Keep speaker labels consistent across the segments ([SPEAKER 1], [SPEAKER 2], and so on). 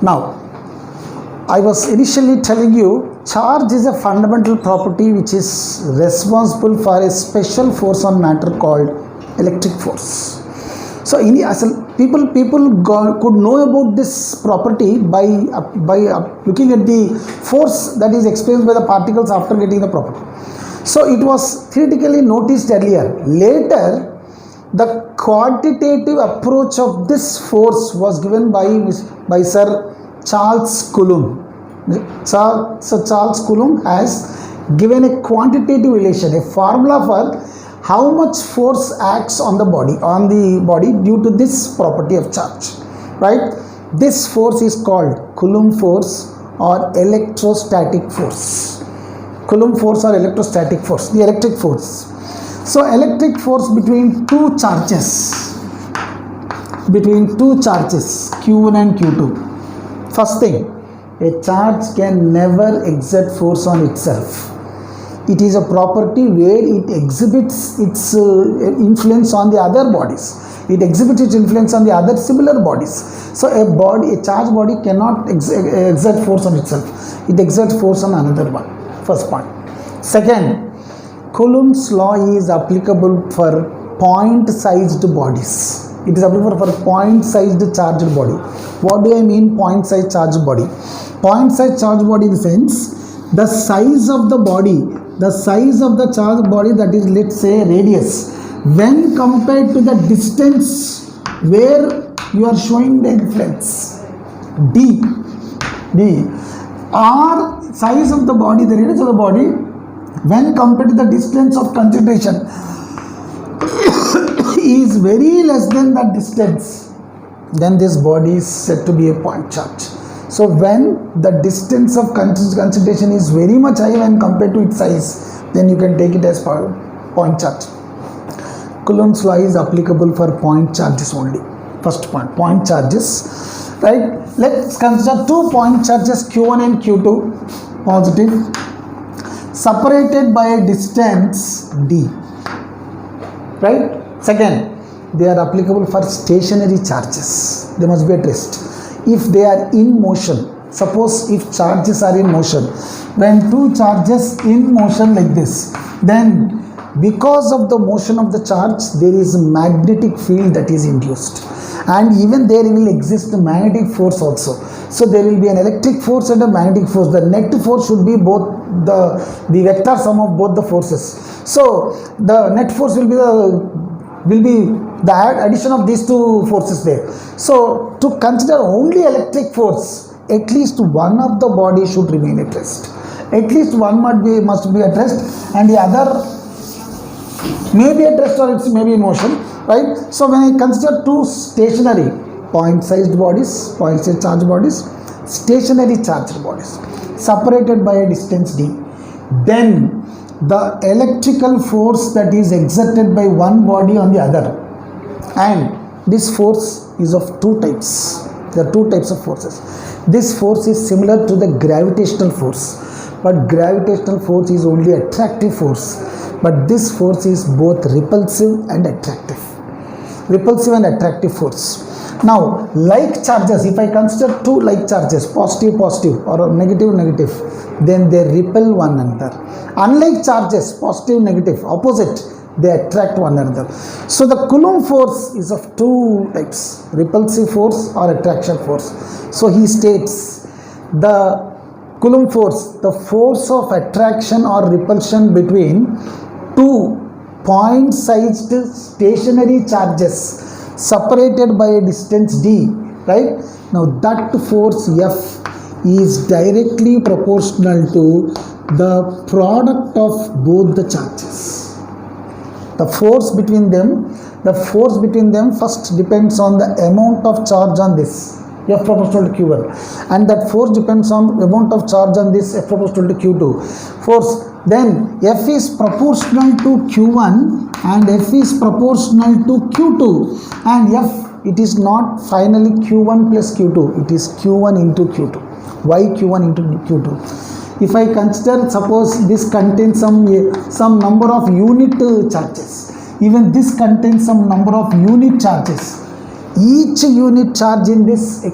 [SPEAKER 1] Now, I was initially telling you charge is a fundamental property which is responsible for a special force on matter called electric force. So people could know about this property by looking at the force that is experienced by the particles after getting the property. So it was theoretically noticed earlier. Later, the quantitative approach of this force was given by Sir Charles Coulomb. Sir Charles Coulomb has given a quantitative relation, a formula for how much force acts on the body due to this property of charge, right? This force is called Coulomb force or electrostatic force. Coulomb force or electrostatic force, the electric force. So electric force between two charges Q1 and Q2. First thing, a charge can never exert force on itself. It is a property where it exhibits its influence on the other bodies. It exhibits its influence on the other similar bodies. So a charged body cannot exert force on itself. It exerts force on another one. First point. Second, Coulomb's law is applicable for point-sized bodies. It is applicable for point-sized charged body. What do I mean point-sized charged body? Point-sized charged body in the sense, the size of the body, the size of the charged body, that is, let's say, radius, when compared to the distance where you are showing the influence, d, or size of the body, the radius of the body, when compared to the distance of concentration is very less than that distance, then this body is said to be a point charge. So when the distance of concentration is very much high when compared to its size, then you can take it as point charge. Coulomb's law is applicable for point charges only. First point, point charges, right? Let's consider two point charges Q1 and Q2 positive, separated by a distance d, right? Second, they are applicable for stationary charges. They must be at rest. If they are in motion, suppose if charges are in motion, when two charges in motion like this, then because of the motion of the charge, there is a magnetic field that is induced, and even there will exist a magnetic force also. So there will be an electric force and a magnetic force. The net force should be both the vector sum of both the forces. So the net force will be the addition of these two forces there. So to consider only electric force, at least one of the body should remain at rest. At least one must be at rest, and the other may be at rest or it may be in motion, right? So when I consider two stationary point-sized bodies, point-sized charged bodies, stationary charged bodies, separated by a distance d, then the electrical force that is exerted by one body on the other, and this force is of two types. There are two types of forces. This force is similar to the gravitational force, but gravitational force is only attractive force, but this force is both repulsive and attractive. Repulsive and attractive force. Now, like charges, if I consider two like charges, positive or negative, then they repel one another. Unlike charges, positive, negative, opposite, they attract one another. So the Coulomb force is of two types, repulsive force or attraction force. So he states the Coulomb force, the force of attraction or repulsion between two point-sized stationary charges separated by a distance d, right? Now that force F is directly proportional to the product of both the charges. The force between them first depends on the amount of charge on this, F proportional to Q1, and that force depends on the amount of charge on this, F proportional to Q2 force. Then F is proportional to Q1 and F is proportional to Q2, and F, it is not finally Q1 plus Q2, it is Q1 into Q2. Why Q1 into Q2? If I consider, suppose this contains some number of unit charges, even this contains some number of unit charges. Each unit charge in this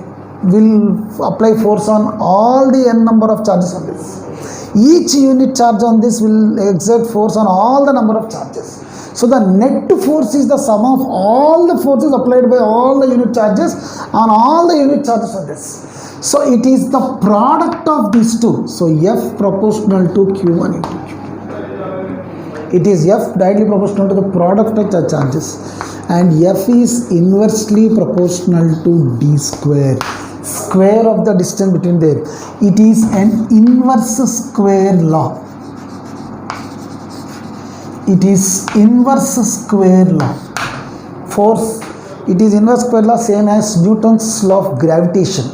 [SPEAKER 1] will apply force on all the n number of charges on this. Each unit charge on this will exert force on all the number of charges. So the net force is the sum of all the forces applied by all the unit charges on all the unit charges on this. So it is the product of these two. So F proportional to Q1 into Q2. It is F directly proportional to the product of the charges, and F is inversely proportional to D square. Square of the distance between them. It is an inverse square law. It is inverse square law. Force, it is inverse square law, same as Newton's law of gravitation.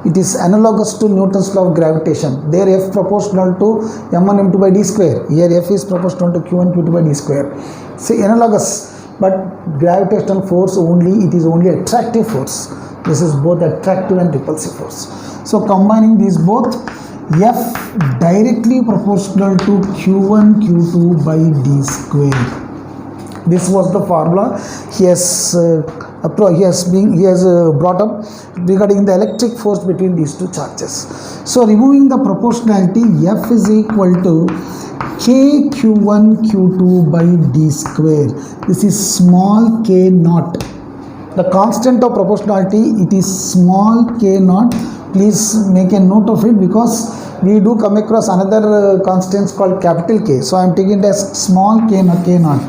[SPEAKER 1] It is analogous to Newton's law of gravitation. There F proportional to m1 m2 by d square. Here F is proportional to q1 q2 by d square. See, analogous, but gravitational force only, it is only attractive force. This is both attractive and repulsive force. So combining these both, F directly proportional to q1 q2 by d square. This was the formula he has brought up regarding the electric force between these two charges. So removing the proportionality, F is equal to k q1 q2 by d square. This is small k naught. The constant of proportionality, it is small k naught. Please make a note of it, because we do come across another constants called capital K. So I am taking it as small k naught.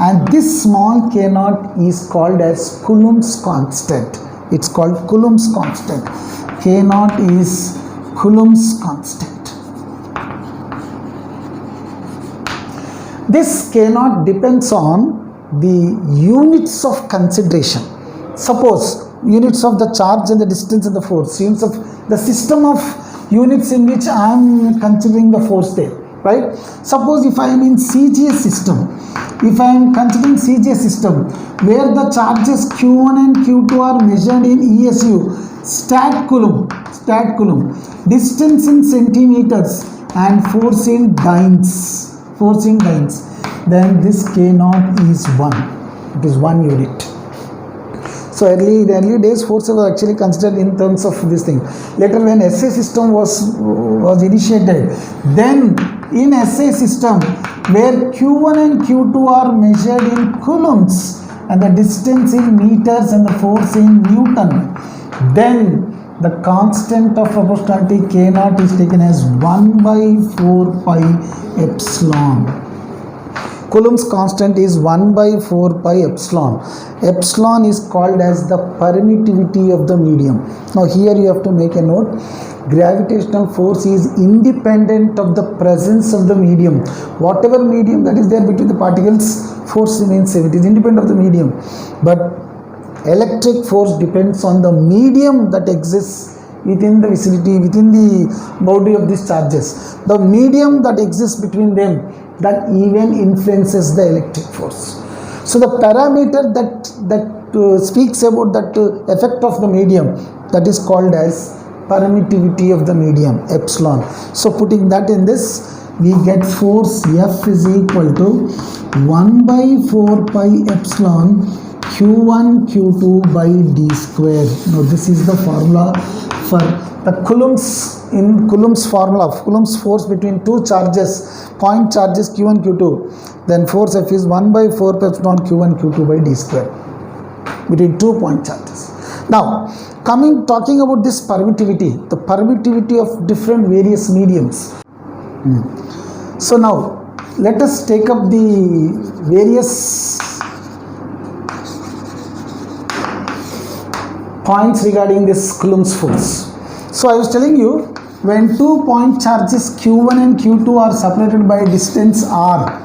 [SPEAKER 1] And this small k naught is called as Coulomb's constant. It's called Coulomb's constant. K naught is Coulomb's constant. This k naught depends on the units of consideration. Suppose units of the charge and the distance and the force, units of the system of units in which I am considering the force there, right? Suppose if I am in CGS system, if I am considering CGS system where the charges Q1 and Q2 are measured in ESU, stat coulomb, distance in centimeters and force in dynes, then this K naught is 1. It is 1 unit. So in the early days, force was actually considered in terms of this thing. Later, when SA system was initiated, then in SA system where Q1 and Q2 are measured in coulombs and the distance in meters and the force in Newton, then the constant of proportionality K naught is taken as 1 by 4 pi epsilon. Coulomb's constant is 1 by 4 pi epsilon. Epsilon is called as the permittivity of the medium. Now here you have to make a note. Gravitational force is independent of the presence of the medium. Whatever medium that is there between the particles, force remains same. It is independent of the medium. But electric force depends on the medium that exists within the vicinity, within the boundary of these charges. The medium that exists between them, that even influences the electric force. So the parameter that speaks about that effect of the medium, that is called as permittivity of the medium, epsilon. So putting that in this, we get force F is equal to 1 by 4 pi epsilon Q1 Q2 by d square. Now this is the formula for the Coulomb's, in Coulomb's formula, Coulomb's force between two charges, point charges Q1 Q2, then force F is 1 by 4 pi epsilon Q1 Q2 by d square between 2 point charges. Now talking about this permittivity, the permittivity of different various mediums. So now let us take up the various points regarding this Coulomb's force. So I was telling you, when 2 point charges Q1 and Q2 are separated by distance r,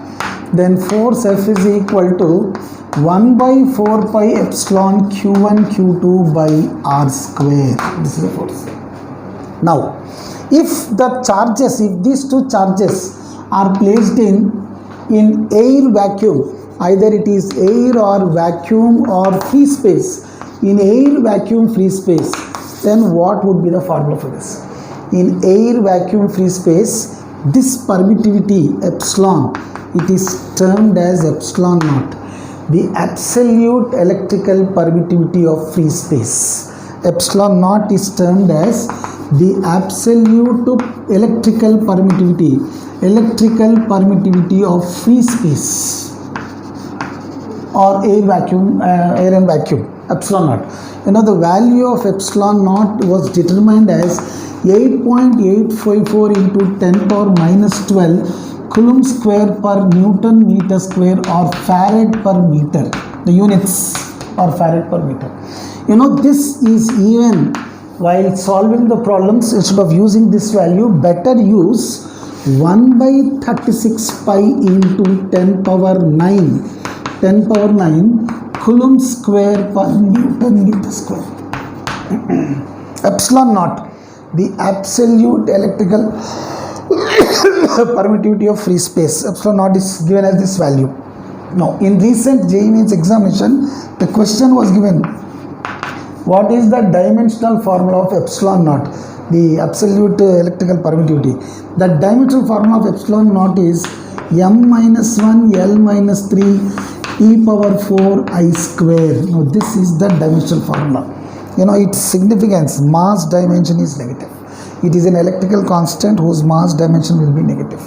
[SPEAKER 1] then force F is equal to 1 by 4 pi epsilon Q1 Q2 by r square. This is the force. Now, if the charges, if these two charges are placed in air vacuum, either it is air or vacuum or free space, in air vacuum free space, then what would be the formula for this? In air vacuum free space, this permittivity epsilon, it is termed as epsilon naught, the absolute electrical permittivity of free space. epsilon naught is termed as the absolute electrical permittivity of free space or air and vacuum, epsilon naught. The value of epsilon naught was determined as 8.854 into 10 power minus 12 coulomb square per Newton meter square or farad per meter. The units are farad per meter. This is even while solving the problems, instead of using this value, better use 1 by 36 pi into 10 power 9 coulomb square per Newton meter square. Epsilon naught, the absolute electrical permittivity of free space. Epsilon naught is given as this value. Now, in recent JEE Mains examination, the question was given, what is the dimensional formula of epsilon naught, the absolute electrical permittivity? The dimensional formula of epsilon naught is m minus 1 L minus 3 e power 4 I square. Now, this is the dimensional formula. Its significance, mass dimension is negative. It is an electrical constant whose mass dimension will be negative.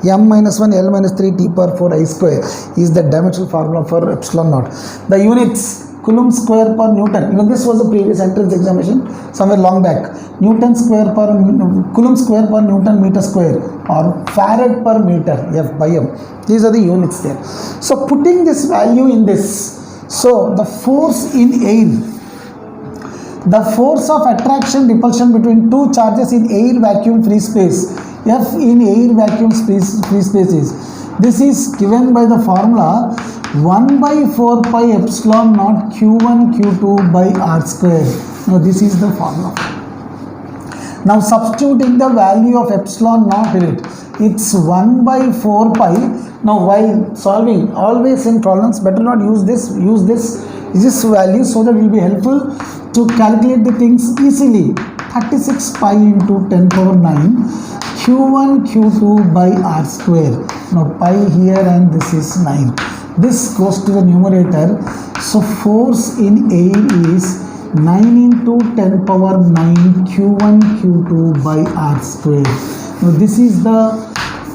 [SPEAKER 1] M minus 1 L minus 3 T power 4 I square is the dimensional formula for epsilon naught. The units, coulomb square per Newton. This was the previous entrance examination somewhere long back. Coulomb square per Newton meter square or farad per meter, F by M. These are the units there. So putting this value in this, so the force in air, the force of attraction repulsion between two charges in air vacuum free space, F in air vacuum free space is, this is given by the formula 1 by 4 pi epsilon naught Q1 Q2 by R square. Now this is the formula. Now substituting the value of epsilon naught in it, it's 1 by 4 pi. Now while solving, always in problems, better not use this value so that it will be helpful to calculate the things easily. 36 pi into 10 power 9 Q1 Q2 by R square. Now pi here and this is 9. This goes to the numerator. So force in air is 9 into 10 power 9 Q1 Q2 by R square. Now this is the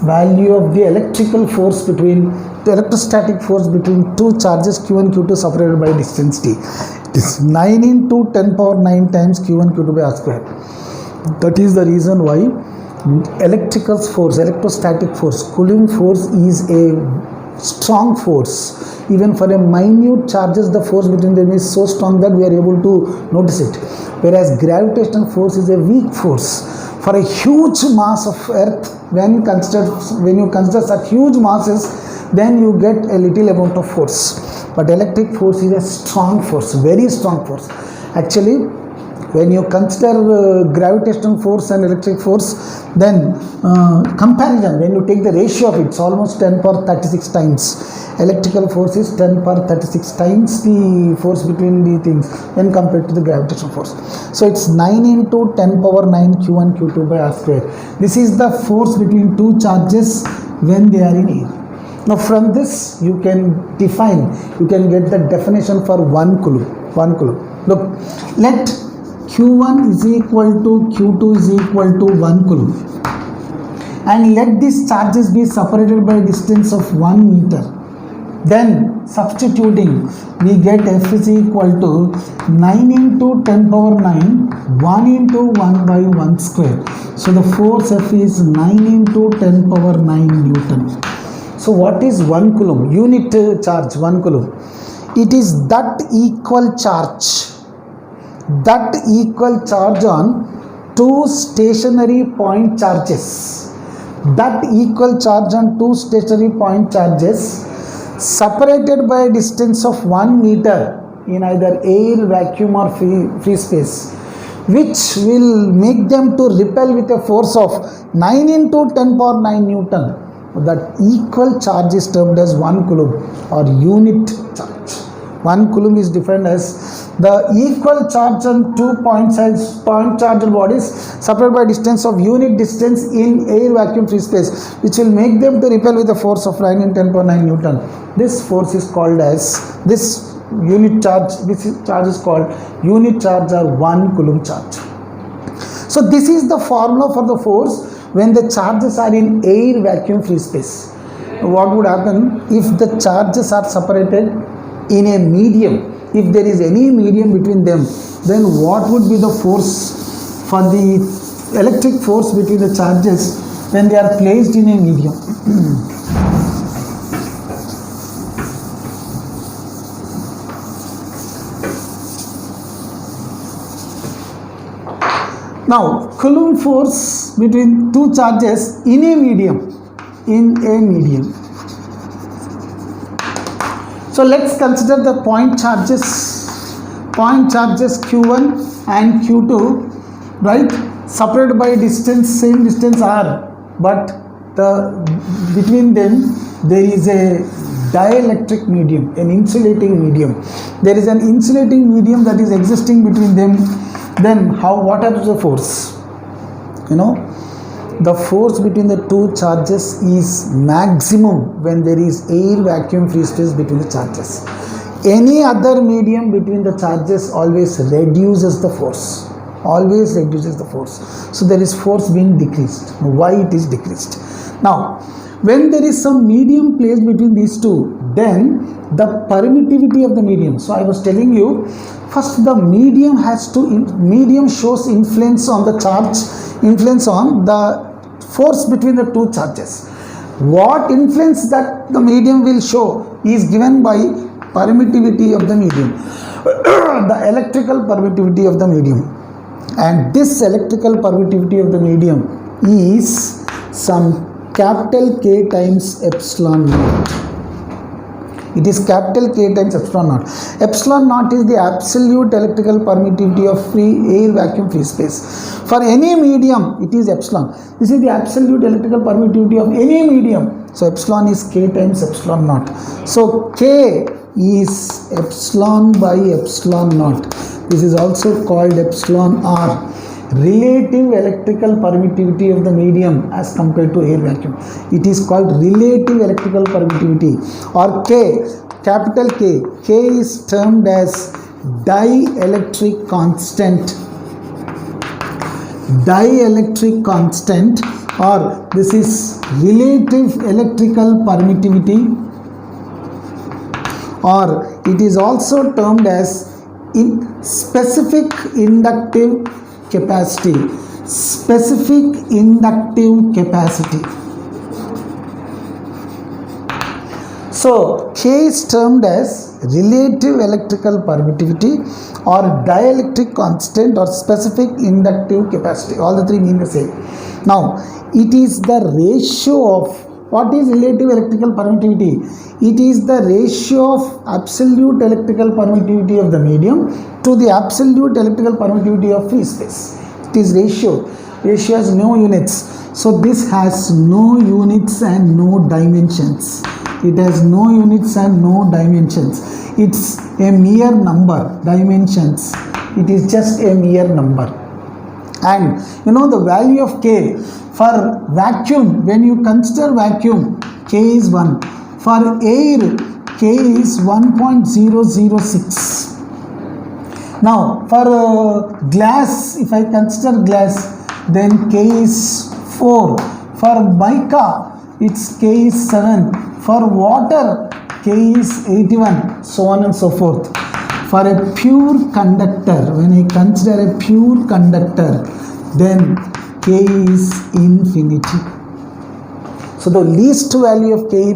[SPEAKER 1] value of the electrical force between the electrostatic force between two charges Q1 Q2 separated by distance t. It is 9 into 10 power 9 times Q1 Q2 by R square. That is the reason why electrical force, electrostatic force, Coulomb force is a strong force. Even for a minute charges, the force between them is so strong that we are able to notice it. Whereas gravitational force is a weak force. For a huge mass of earth, when you consider such huge masses, then you get a little amount of force. But electric force is a strong force, very strong force. Actually, when you consider gravitational force and electric force, then comparison, when you take the ratio of it, it's almost 10 power 36 times. Electrical force is 10 power 36 times the force between the things when compared to the gravitational force. So it's 9 into 10 power 9 Q1 Q2 by R square. This is the force between two charges when they are in air. Now from this you can get the definition for 1 coulomb. Look, let Q1 is equal to Q2 is equal to 1 coulomb, and let these charges be separated by a distance of 1 meter. Then substituting, we get F is equal to 9 into 10 power 9 1 into 1 by 1 square. So the force F is 9 into 10 power 9 Newton. So what is 1 coulomb? Unit charge 1 coulomb. It is that equal charge on two stationary point charges. That equal charge on two stationary point charges separated by a distance of 1 meter in either air, vacuum or free space, which will make them to repel with a force of 9 into 10 power 9 Newton. That equal charge is termed as 1 coulomb or unit charge. 1 coulomb is defined as the equal charge on two point charged bodies separated by distance of unit distance in air, vacuum, free space, which will make them to repel with a force of 9 in 10 power 9 Newton. This force is called as, this unit charge, this charge is called unit charge or 1 coulomb charge. So this is the formula for the force when the charges are in air vacuum free space. What would happen if the charges are separated in a medium? If there is any medium between them, then what would be the force for the electric force between the charges when they are placed in a medium? Now, Coulomb force between two charges in a medium. So let's consider the point charges Q1 and Q2, right? Separated by distance, same distance r, but between them there is a dielectric medium, an insulating medium. There is an insulating medium that is existing between them. Then what happens to the force? The force between the two charges is maximum when there is air vacuum free space between the charges. Any other medium between the charges always reduces the force. So there is force being decreased. Why it is decreased? Now, when there is some medium placed between these two, then the permittivity of the medium. So I was telling you, first the medium shows influence on the charge, influence on the force between the two charges. What influence that the medium will show is given by permittivity of the medium, the electrical permittivity of the medium. And this electrical permittivity of the medium is some capital K times epsilon naught. It is capital K times epsilon naught. Epsilon naught is the absolute electrical permittivity of air vacuum free space. For any medium, it is epsilon. This is the absolute electrical permittivity of any medium. So epsilon is K times epsilon naught. So K is epsilon by epsilon naught. This is also called epsilon R. Relative electrical permittivity of the medium as compared to air vacuum. It is called relative electrical permittivity, or K, capital K. K is termed as dielectric constant. Dielectric constant, or this is relative electrical permittivity, or it is also termed as specific inductive capacity. Specific inductive capacity. So K is termed as relative electrical permittivity or dielectric constant or specific inductive capacity. All the three mean the same. Now it is the ratio of, what is relative electrical permittivity? It is the ratio of absolute electrical permittivity of the medium to the absolute electrical permittivity of free space. It is ratio. Ratio has no units. So this has no units and no dimensions. It has no units and no dimensions. It's a mere number, dimensions. It is just a mere number. And the value of K for vacuum, when you consider vacuum, K is 1. For air, K is 1.006. Now for glass, if I consider glass, then K is 4. For mica, its K is 7. For water, K is 81, so on and so forth. For a pure conductor, when I consider a pure conductor, then K is infinity. So the least value of K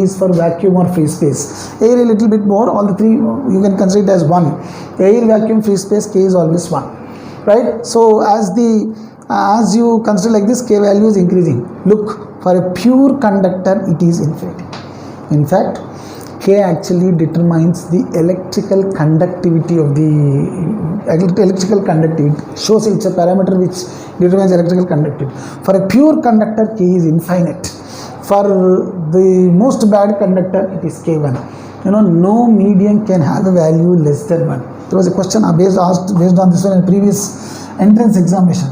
[SPEAKER 1] is for vacuum or free space. Air a little bit more, all the three you can consider it as 1. Air, vacuum, free space, K is always 1. Right? So as you consider like this, K value is increasing. Look, for a pure conductor, it is infinity. In fact, K actually determines the electrical conductivity of the electrical conductivity. Shows it's a parameter which determines electrical conductivity. For a pure conductor, K is infinite. For the most bad conductor, it is K1. No medium can have a value less than 1. There was a question based on this one in previous entrance examination.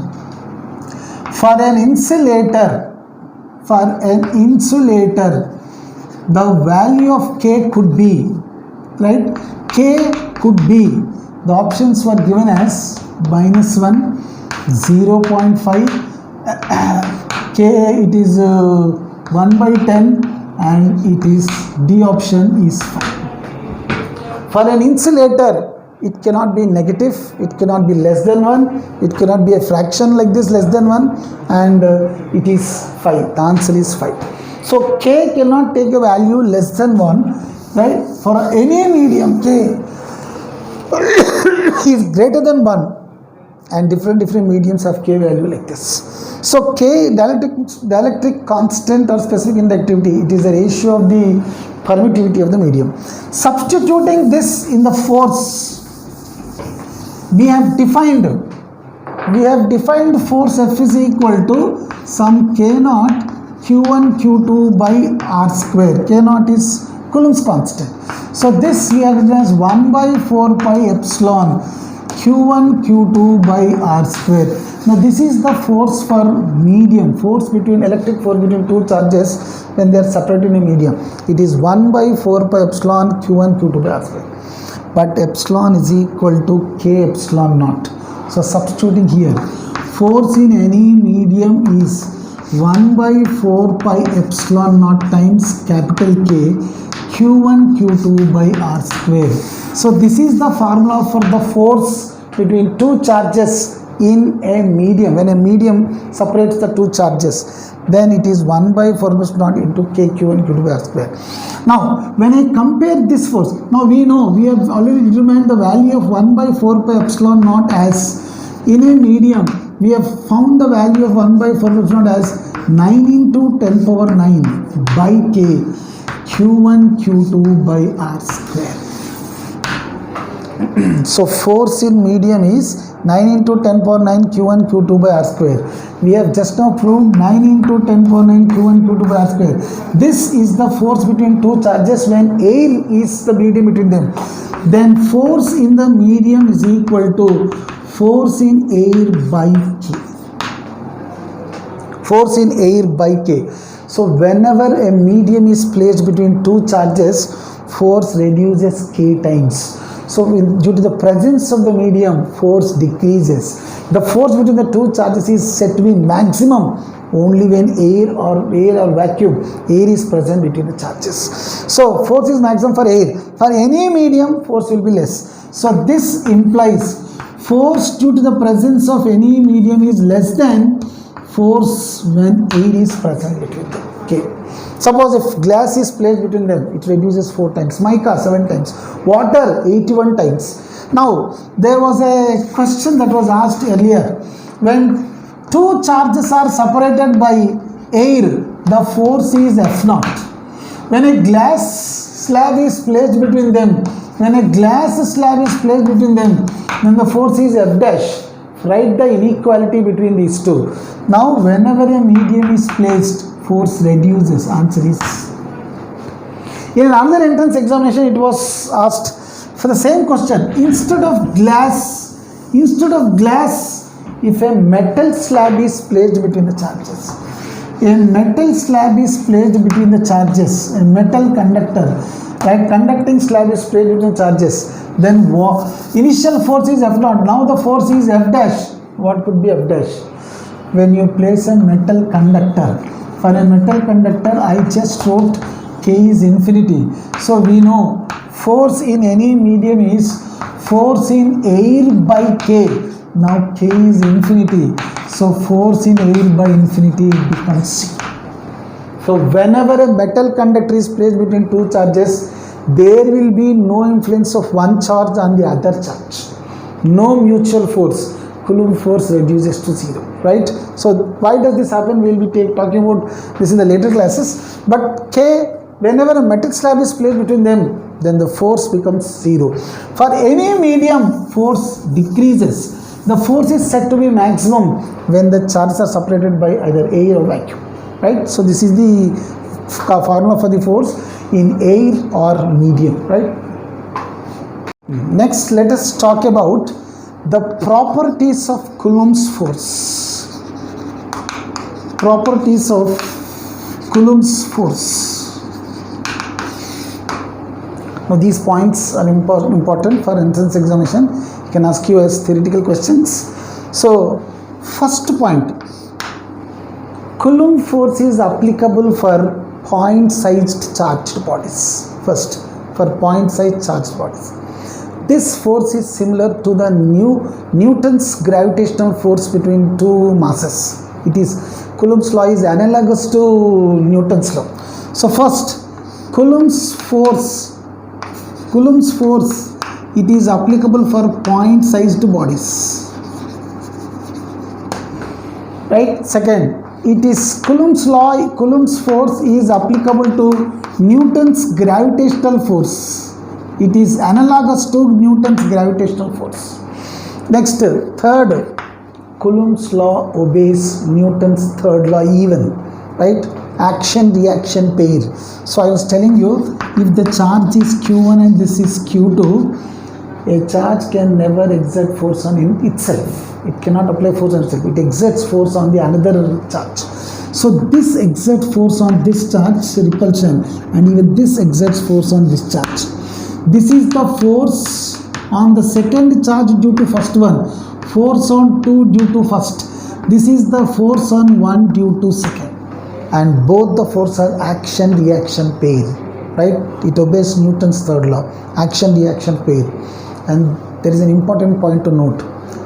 [SPEAKER 1] For an insulator, the value of K could be right? K could be, the options were given as -1, 0.5, K it is 1 by 10, and it is D option is 5. For an insulator, it cannot be negative, it cannot be less than 1, it cannot be a fraction like this less than 1, and it is 5. The answer is 5. So K cannot take a value less than 1, right? For any medium, K is greater than 1, and different mediums have K value like this. So K, dielectric constant or specific inductivity, it is a ratio of the permittivity of the medium. Substituting this in the force, we have defined force F is equal to some K naught Q1 Q2 by R square. K naught is Coulomb's constant. So this we have written as 1 by 4 pi epsilon Q1 Q2 by R square. Now this is the force for medium, electric force between two charges when they are separated in a medium. It is 1 by 4 pi epsilon Q1 Q2 by R square. But epsilon is equal to K epsilon naught. So substituting here, force in any medium is 1 by 4 pi epsilon naught times capital K Q1 Q2 by R square. So this is the formula for the force between two charges in a medium. When a medium separates the two charges, then it is 1 by 4 epsilon naught into K Q1 Q2 by R square. Now when I compare this force, now we know we have already determined the value of 1 by 4 pi epsilon naught as, in a medium we have found the value of 1 by 4 epsilon naught as 9 into 10 power 9 by K Q1 Q2 by R square. So force in medium is 9 into 10 power 9 Q1 Q2 by R square. We have just now proved 9 into 10 power 9 Q1 Q2 by R square. This is the force between two charges when air is the medium between them. Then force in the medium is equal to force in air by K. Force in air by K. So whenever a medium is placed between two charges, force reduces K times. So due to the presence of the medium, force decreases. The force between the two charges is said to be maximum only when air or vacuum, air is present between the charges. So force is maximum for air. For any medium, force will be less. So this implies force due to the presence of any medium is less than force when air is present between them. Okay. Suppose if glass is placed between them, it reduces 4 times, mica 7 times, water 81 times. Now there was a question that was asked earlier. When two charges are separated by air, the force is F0. When a glass slab is placed between them, then the force is F dash. Write the inequality between these two. Now whenever a medium is placed, force reduces. Answer is. In another entrance examination, it was asked for the same question. Instead of glass, if a metal slab is placed between the charges, a metal conductor, right? Conducting slab is placed between the charges. Then initial force is F0. Now the force is F dash. What could be F dash? When you place a metal conductor. For a metal conductor, I just wrote K is infinity. So we know force in any medium is force in air by K. Now K is infinity. So force in air by infinity becomes C. So whenever a metal conductor is placed between two charges, there will be no influence of one charge on the other charge. No mutual force. Coulomb force reduces to 0, right? So why does this happen? We will be talking about this in the later classes. But K, whenever a metal slab is placed between them, then the force becomes 0. For any medium, force decreases. The force is said to be maximum when the charges are separated by either air or vacuum, right? So this is the formula for the force in air or medium, right? Next, let us talk about the properties of Coulomb's force. Properties of Coulomb's force. Now these points are important for entrance examination. You can ask you as theoretical questions. So first point, Coulomb force is applicable for point-sized charged bodies. First, for point-sized charged bodies. This force is similar to the Newton's gravitational force between two masses. It is Coulomb's law is analogous to Newton's law. So first, Coulomb's force, it is applicable for point-sized bodies. Right? Second, it is Coulomb's law, Coulomb's force is applicable to Newton's gravitational force. It is analogous to Newton's gravitational force. Next, third, Coulomb's law obeys Newton's third law even, right? Action reaction pair. So I was telling you, if the charge is Q1 and this is Q2, a charge can never exert force on itself. It cannot apply force on itself. It exerts force on the another charge. So this exerts force on this charge, repulsion, and even this exerts force on this charge. This is the force on the second charge due to first one, force on 2 due to first. This is the force on 1 due to second. And both the force are action reaction pair, right? It obeys Newton's third law, action reaction pair. And there is an important point to note.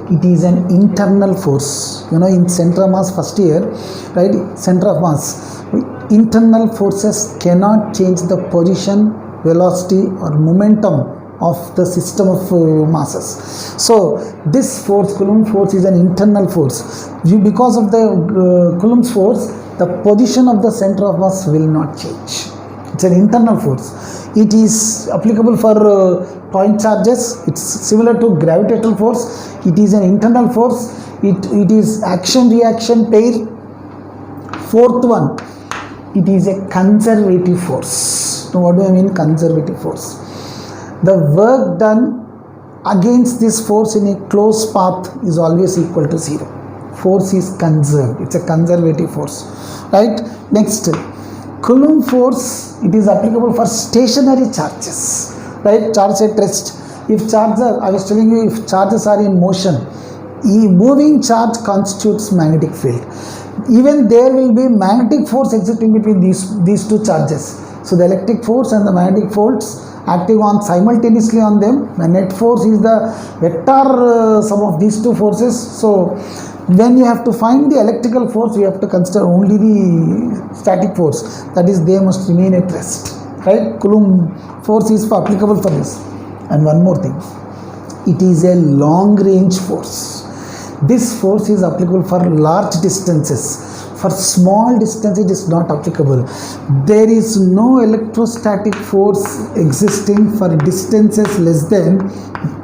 [SPEAKER 1] It is an internal force. You know, in center of mass first year, right? Center of mass, internal forces cannot change the position, velocity or momentum of the system of masses. So this force, Coulomb force, is an internal force. Because of the Coulomb's force, the position of the center of mass will not change. It's an internal force. It is applicable for point charges. It's similar to gravitational force. It is an internal force. It is action reaction pair. Fourth one, it is a conservative force. Now what do I mean conservative force? The work done against this force in a closed path is always equal to 0. Force is conserved. It's a conservative force, right? Next, Coulomb force, it is applicable for stationary charges, right? Charge at rest. If charges are, I was telling you, if charges are in motion, moving charge constitutes magnetic field. Even there will be magnetic force exerting between these two charges. So the electric force and the magnetic force acting on simultaneously on them. The net force is the vector sum of these two forces. So when you have to find the electrical force, you have to consider only the static force. That is, they must remain at rest. Right? Coulomb force is applicable for this. And one more thing, it is a long range force. This force is applicable for large distances. For small distance, it is not applicable. There is no electrostatic force existing for distances less than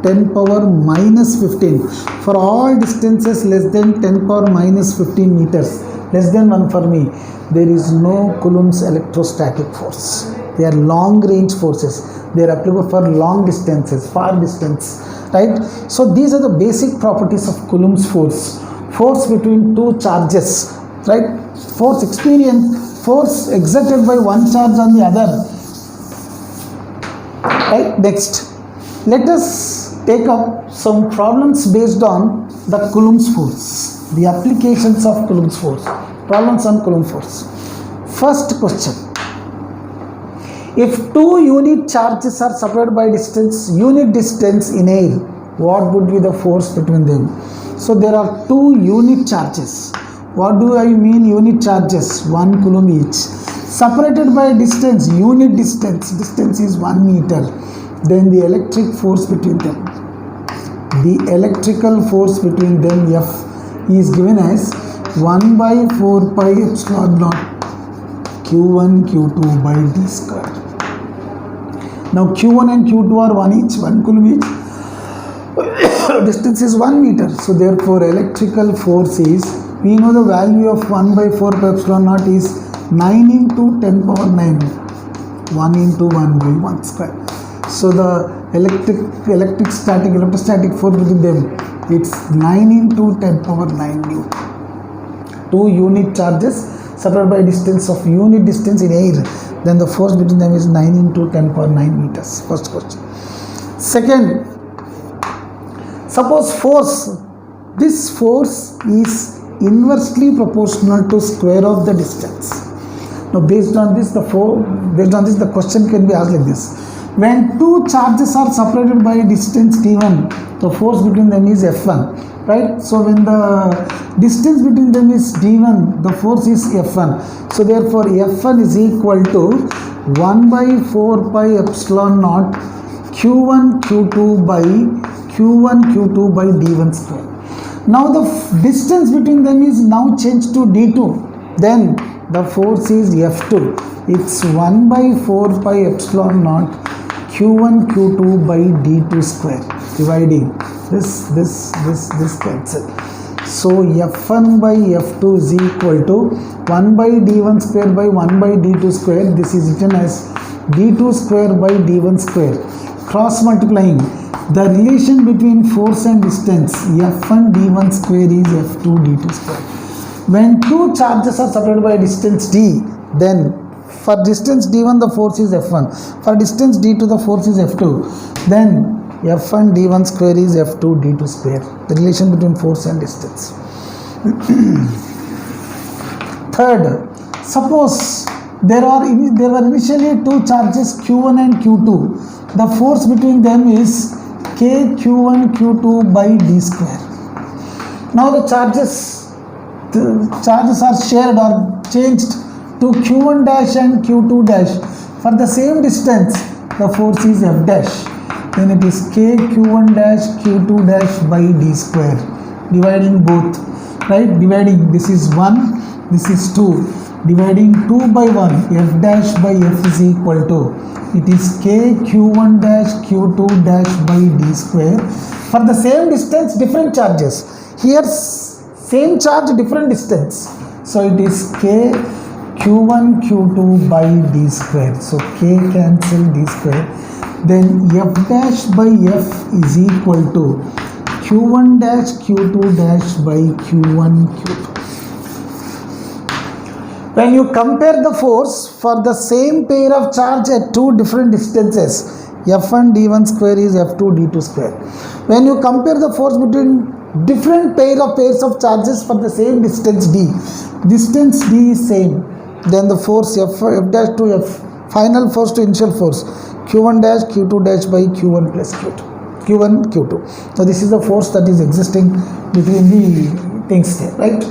[SPEAKER 1] 10 power minus 15. For all distances less than 10 power minus 15 meters, less than 1 for me, there is no Coulomb's electrostatic force. They are long range forces. They are applicable for long distances, far distance, right? So these are the basic properties of Coulomb's force. Force between two charges, right? Force exerted by one charge on the other, right? Next, let us take up some problems based on the Coulomb's force, the applications of Coulomb's force, problems on Coulomb force. First question, if two unit charges are separated by unit distance in air, what would be the force between them? So there are two unit charges. What do I mean unit charges? 1 Coulomb each. Separated by distance, unit distance is 1 meter. Then the electric force between them. The electrical force between them, F, is given as 1 by 4 pi epsilon naught Q1 Q2 by d square. Now Q1 and Q2 are 1 each, 1 Coulomb each. Distance is 1 meter. So therefore electrical force is, we know the value of 1 by 4 pi epsilon naught is 9 into 10 power 9. 1 into 1 by 1 square. So the electrostatic force between them, it's 9 into 10 power 9 Newton. Two unit charges separated by distance of unit distance in air. then the force between them is 9 into 10 power 9 meters. First question. Second, suppose this force is inversely proportional to square of the distance. Now based on this the question can be asked like this: when two charges are separated by a distance d1, the force between them is F1, right? So when the distance between them is d1, the force is F1. So therefore F1 is equal to 1 by 4 pi epsilon naught q1 q2 by d1 square. Now the distance between them is now changed to d2. Then the force is F2. It's 1 by 4 pi epsilon naught q1 q2 by d2 square, dividing this cancel. So F1 by F2 is equal to 1 by d1 square by 1 by d2 square. This is written as d2 square by d1 square. Cross multiplying the relation between force and distance, F1 d1 square is F2 d2 square. When two charges are separated by a distance d, then for distance d1 the force is F1, for distance d2 the force is F2, then F1 d1 square is F2 d2 square, the relation between force and distance. Third, suppose there were initially two charges q1 and q2. The force between them is k q1 q2 by d square. Now the charges are shared or changed to q1 dash and q2 dash. For the same distance, the force is F dash. Then it is k q1 dash q2 dash by d square. Dividing both, right? Dividing, this is 1, this is 2. Dividing 2 by 1, F dash by F is equal to, it is k q1 dash q2 dash by d square. For the same distance, different charges. Here same charge, different distance. So it is k q1 q2 by d square. So k cancel d square. Then F dash by F is equal to q1 dash q2 dash by q1 q2. When you compare the force for the same pair of charge at two different distances, F1 d1 square is F2 d2 square. When you compare the force between different pairs of charges for the same distance d is same, then the force F dash to F, final force to initial force, q1 dash q2 dash by q1 plus q1 q2. So this is the force that is existing between the things there, right?